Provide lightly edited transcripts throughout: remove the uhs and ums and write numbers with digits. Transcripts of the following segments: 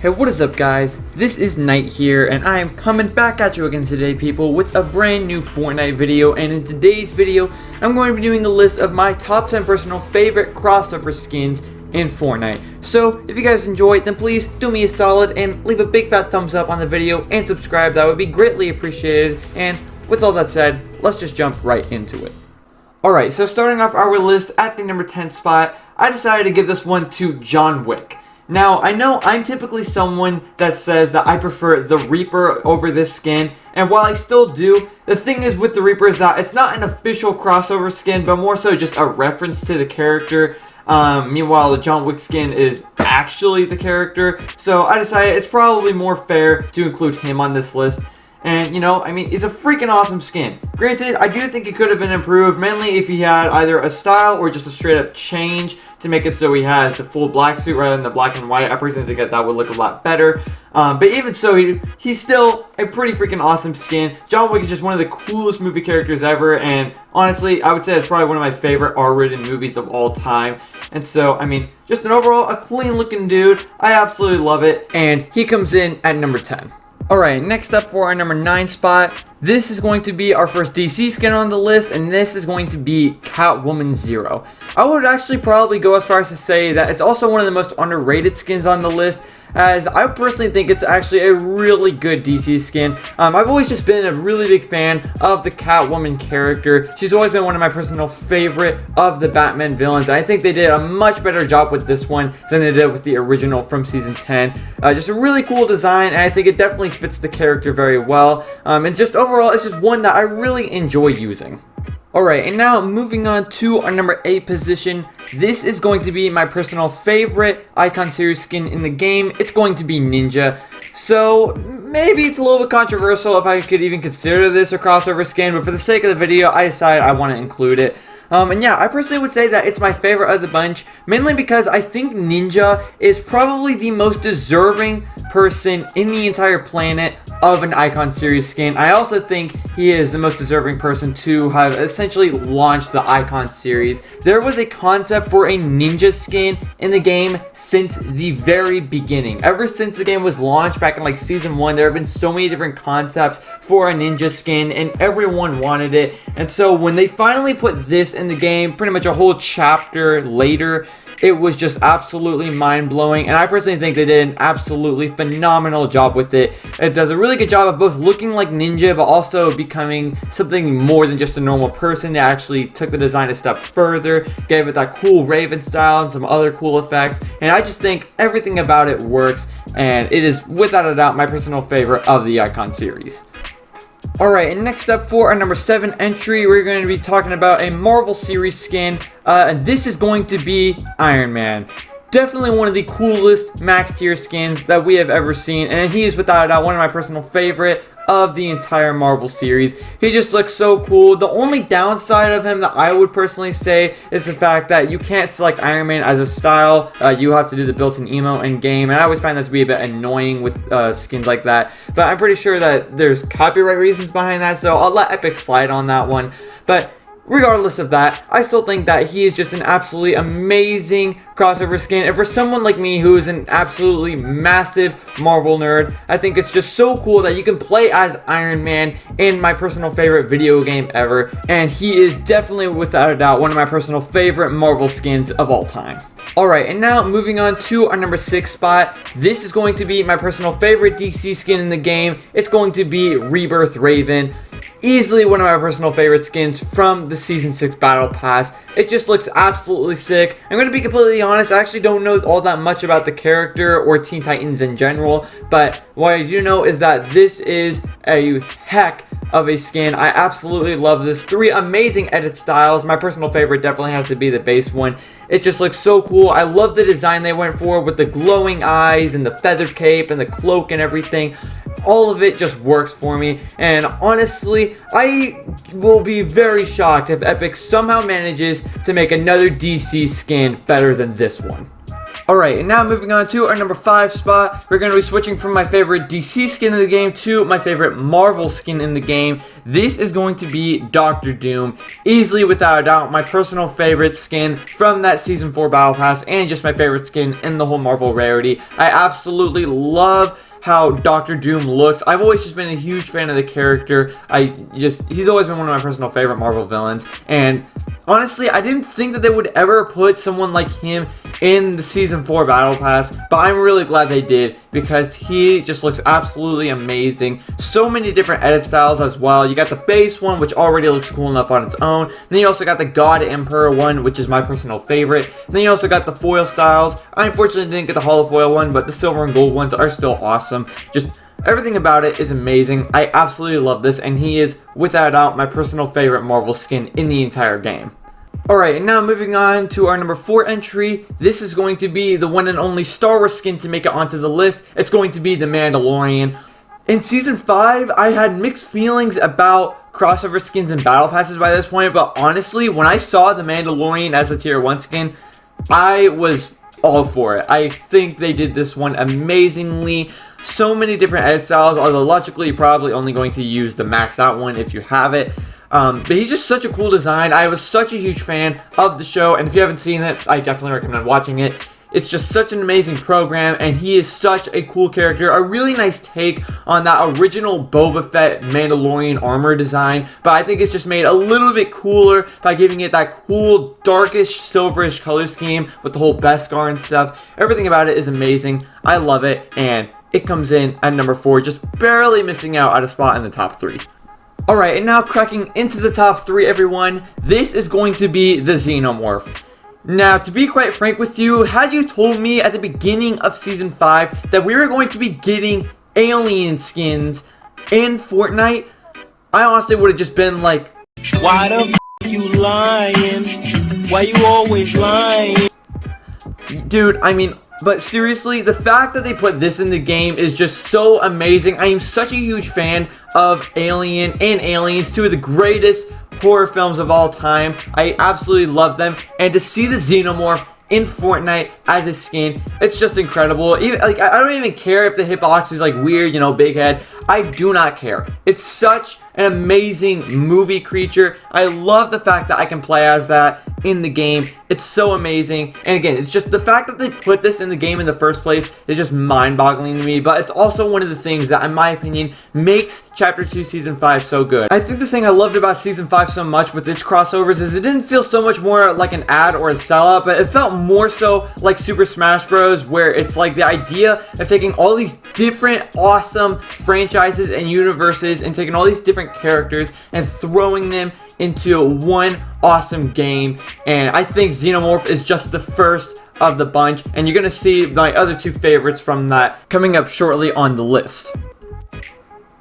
Hey, what is up guys? This is Knight here, and I am coming back at you again today, people, with a brand new Fortnite video. And in today's video, I'm going to be doing a list of my top 10 personal favorite crossover skins in Fortnite. So, if you guys enjoyed, then please do me a solid and leave a big fat thumbs up on the video and subscribe. That would be greatly appreciated. And with all that said, let's just jump right into it. Alright, so starting off our list at the number 10 spot, I decided to give this one to John Wick. Now, I know I'm typically someone that says that I prefer the Reaper over this skin, and while I still do, the thing is with the Reaper is that it's not an official crossover skin, but more so just a reference to the character. Meanwhile, the John Wick skin is actually the character, so I decided it's probably more fair to include him on this list. And, you know, I mean, it's a freaking awesome skin. Granted, I do think it could have been improved, mainly if he had either a style or just a straight up change to make it so he has the full black suit rather than the black and white. I personally think that would look a lot better. But even so, he's still a pretty freaking awesome skin. John Wick is just one of the coolest movie characters ever, and honestly, I would say it's probably one of my favorite R-rated movies of all time. And so, I mean, just an overall, a clean looking dude. I absolutely love it, and he comes in at number 10. Alright, next up for our number 9 spot, this is going to be our first DC skin on the list, and this is going to be Catwoman Zero. I would actually probably go as far as to say that it's also one of the most underrated skins on the list, as I personally think it's actually a really good DC skin. I've always just been a really big fan of the Catwoman character. She's always been one of my personal favorite of the Batman villains. I think they did a much better job with this one than they did with the original from season 10. Just a really cool design, and I think it definitely fits the character very well. And just overall, it's just one that I really enjoy using. Alright, and now moving on to our number 8 position. This is going to be my personal favorite Icon Series skin in the game. It's going to be Ninja. So, maybe it's a little bit controversial if I could even consider this a crossover skin, but for the sake of the video, I decided I want to include it. And yeah, I personally would say that it's my favorite of the bunch, mainly because I think Ninja is probably the most deserving person in the entire planet of an Icon Series skin. I also think he is the most deserving person to have essentially launched the Icon Series. There was a concept for a Ninja skin in the game since the very beginning. Ever since the game was launched back in like season 1, there have been so many different concepts for a Ninja skin, and everyone wanted it. And so when they finally put this in the game, pretty much a whole chapter later, it was just absolutely mind-blowing, and I personally think they did an absolutely phenomenal job with it. It does a really good job of both looking like Ninja, but also becoming something more than just a normal person. They actually took the design a step further, gave it that cool Raven style and some other cool effects, and I just think everything about it works, and it is without a doubt my personal favorite of the Icon series. Alright, and next up for our number 7 entry, we're going to be talking about a Marvel series skin, and this is going to be Iron Man. Definitely one of the coolest max tier skins that we have ever seen, and he is without a doubt one of my personal favorite of the entire Marvel series. He just looks so cool. The only downside of him that I would personally say is the fact that you can't select Iron Man as a style. You have to do the built-in emote in game, and I always find that to be a bit annoying with skins like that. But I'm pretty sure that there's copyright reasons behind that, so I'll let Epic slide on that one. But regardless of that, I still think that he is just an absolutely amazing crossover skin, and for someone like me who is an absolutely massive Marvel nerd, I think it's just so cool that you can play as Iron Man in my personal favorite video game ever, and he is definitely without a doubt one of my personal favorite Marvel skins of all time. Alright, and now moving on to our number 6 spot. This is going to be my personal favorite DC skin in the game. It's going to be Rebirth Raven. Easily one of my personal favorite skins from the Season 6 Battle Pass. It just looks absolutely sick. I'm going to be completely honest, I actually don't know all that much about the character or Teen Titans in general, but what I do know is that this is a heck of a skin. I absolutely love this. 3 amazing edit styles. My personal favorite definitely has to be the base one. It just looks so cool. I love the design they went for with the glowing eyes and the feathered cape and the cloak and everything. All of it just works for me, and honestly, I will be very shocked if Epic somehow manages to make another DC skin better than this one. Alright, and now moving on to our number 5 spot, we're going to be switching from my favorite DC skin in the game to my favorite Marvel skin in the game. This is going to be Doctor Doom, easily without a doubt my personal favorite skin from that Season 4 Battle Pass, and just my favorite skin in the whole Marvel rarity. I absolutely love how Doctor Doom looks. I've always just been a huge fan of the character. He's always been one of my personal favorite Marvel villains, and honestly, I didn't think that they would ever put someone like him in the Season 4 Battle Pass, but I'm really glad they did because he just looks absolutely amazing. So many different edit styles as well. You got the base one, which already looks cool enough on its own. Then you also got the God Emperor one, which is my personal favorite. And then you also got the foil styles. I unfortunately didn't get the holofoil one, but the silver and gold ones are still awesome. Just everything about it is amazing. I absolutely love this, and he is, without a doubt, my personal favorite Marvel skin in the entire game. Alright, and now moving on to our number 4 entry. This is going to be the one and only Star Wars skin to make it onto the list. It's going to be the Mandalorian. In Season 5, I had mixed feelings about crossover skins and battle passes by this point, but honestly, when I saw the Mandalorian as a tier 1 skin, I was all for it. I think they did this one amazingly. So many different edit styles, although logically you're probably only going to use the maxed out one if you have it. But he's just such a cool design. I was such a huge fan of the show, and if you haven't seen it, I definitely recommend watching it. It's just such an amazing program, and he is such a cool character. A really nice take on that original Boba Fett Mandalorian armor design, but I think it's just made a little bit cooler by giving it that cool, darkish, silverish color scheme with the whole Beskar and stuff. Everything about it is amazing. I love it, and it comes in at number 4, just barely missing out at a spot in the top 3. Alright, and now cracking into the top 3, everyone, this is going to be the Xenomorph. Now, to be quite frank with you, had you told me at the beginning of Season 5 that we were going to be getting alien skins in Fortnite, I honestly would have just been like, why the f you lying? Why you always lying? Dude, I mean, but seriously, the fact that they put this in the game is just so amazing. I am such a huge fan of Alien and Aliens, 2 of the greatest horror films of all time. I absolutely love them, and to see the Xenomorph in Fortnite as a skin, it's just incredible. Even like, I don't even care if the hitbox is like weird, you know, big head. I do not care. It's such an amazing movie creature. I love the fact that I can play as that in the game. It's so amazing. And again, it's just the fact that they put this in the game in the first place is just mind-boggling to me. But it's also one of the things that, in my opinion, makes Chapter 2 Season 5 so good. I think the thing I loved about Season 5 so much with its crossovers is it didn't feel so much more like an ad or a sellout, but it felt more so like Super Smash Bros, where it's like the idea of taking all these different awesome franchises and universes and taking all these different characters and throwing them into one awesome game. And I think Xenomorph is just the first of the bunch, and you're gonna see my other 2 favorites from that coming up shortly on the list.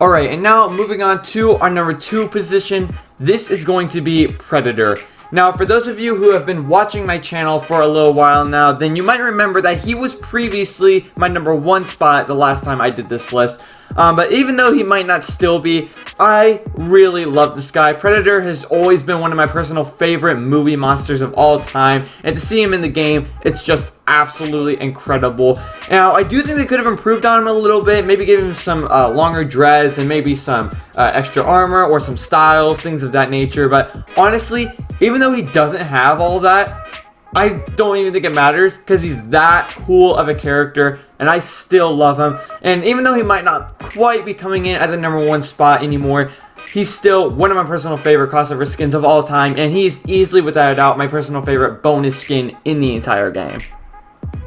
Alright, and now moving on to our number 2 position, this is going to be Predator. Now, for those of you who have been watching my channel for a little while now, then you might remember that he was previously my number 1 spot the last time I did this list. But even though he might not still be, I really love this guy. Predator has always been one of my personal favorite movie monsters of all time, and to see him in the game, it's just absolutely incredible. Now, I do think they could have improved on him a little bit, maybe give him some longer dreads and maybe some extra armor or some styles, things of that nature. But honestly, even though he doesn't have all of that, I don't even think it matters because he's that cool of a character, and I still love him. And even though he might not quite be coming in at the number 1 spot anymore, he's still one of my personal favorite crossover skins of all time, and he's easily, without a doubt, my personal favorite bonus skin in the entire game.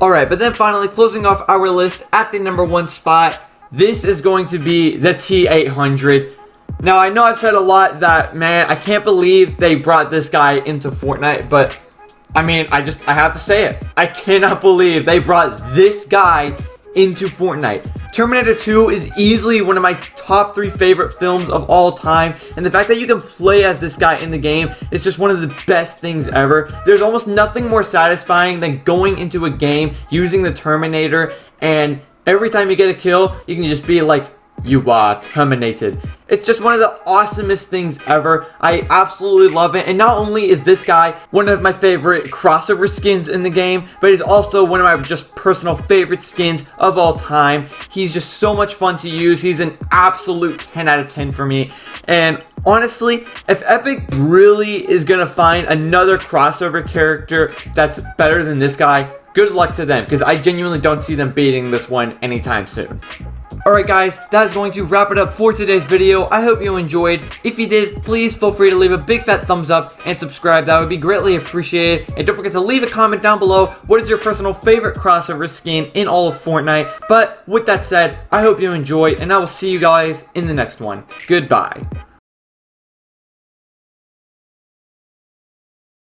Alright, but then finally, closing off our list at the number 1 spot, this is going to be the T-800. Now, I know I've said a lot that, man, I can't believe they brought this guy into Fortnite, but I mean, I have to say it. I cannot believe they brought this guy into Fortnite. Terminator 2 is easily one of my top 3 favorite films of all time, and the fact that you can play as this guy in the game is just one of the best things ever. There's almost nothing more satisfying than going into a game using the Terminator, and every time you get a kill, you can just be like, you are terminated. It's just one of the awesomest things ever. I absolutely love it. And not only is this guy one of my favorite crossover skins in the game, but he's also one of my just personal favorite skins of all time. He's just so much fun to use. He's an absolute 10 out of 10 for me. And honestly, if Epic really is gonna find another crossover character that's better than this guy, good luck to them, because I genuinely don't see them beating this one anytime soon. Alright guys, that is going to wrap it up for today's video. I hope you enjoyed. If you did, please feel free to leave a big fat thumbs up and subscribe. That would be greatly appreciated. And don't forget to leave a comment down below. What is your personal favorite crossover skin in all of Fortnite? But with that said, I hope you enjoyed, and I will see you guys in the next one. Goodbye.